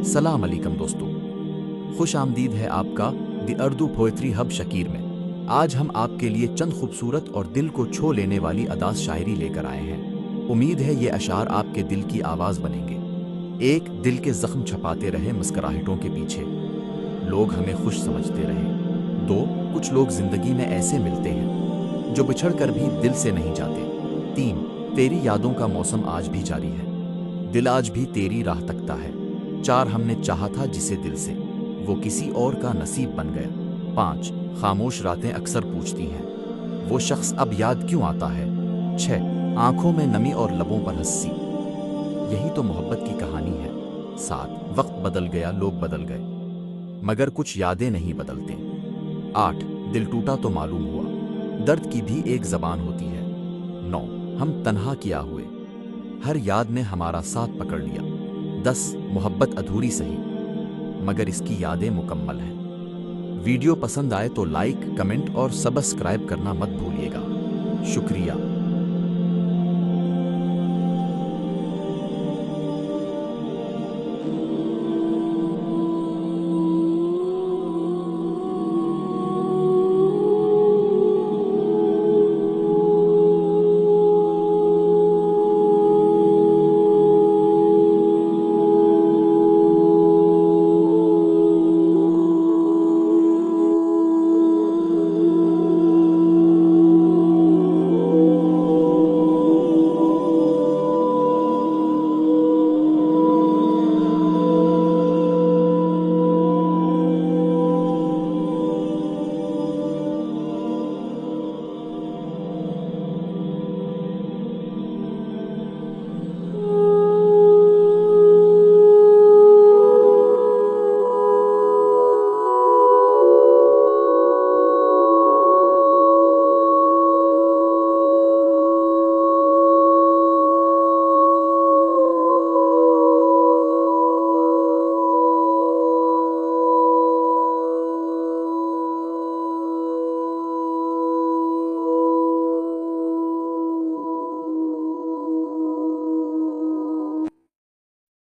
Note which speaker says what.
Speaker 1: सलाम अलैकुम दोस्तों, खुश आमदीद है आपका दी उर्दू पोएट्री हब शकीर में। आज हम आपके लिए चंद खूबसूरत और दिल को छू लेने वाली अदास शायरी लेकर आए हैं। उम्मीद है ये अशार आपके दिल की आवाज़ बनेंगे। एक, दिल के जख्म छपाते रहे मुस्कुराहटों के पीछे, लोग हमें खुश समझते रहे। दो, कुछ लोग जिंदगी में ऐसे मिलते हैं जो बिछड़ कर भी दिल से नहीं जाते। तीन, तेरी यादों का मौसम आज भी जारी है, दिल आज भी तेरी राह तकता है। चार, हमने चाहा था जिसे दिल से, वो किसी और का नसीब बन गया। पाँच, खामोश रातें अक्सर पूछती हैं, वो शख्स अब याद क्यों आता है। छः, आंखों में नमी और लबों पर हंसी, यही तो मोहब्बत की कहानी है। सात, वक्त बदल गया, लोग बदल गए, मगर कुछ यादें नहीं बदलते। आठ, दिल टूटा तो मालूम हुआ, दर्द की भी एक जबान होती है। नौ, हम तन्हा किया हुए, हर याद ने हमारा साथ पकड़ लिया। 10, मोहब्बत अधूरी सही, मगर इसकी यादें मुकम्मल हैं। वीडियो पसंद आए तो लाइक, कमेंट और सब्सक्राइब करना मत भूलिएगा। शुक्रिया।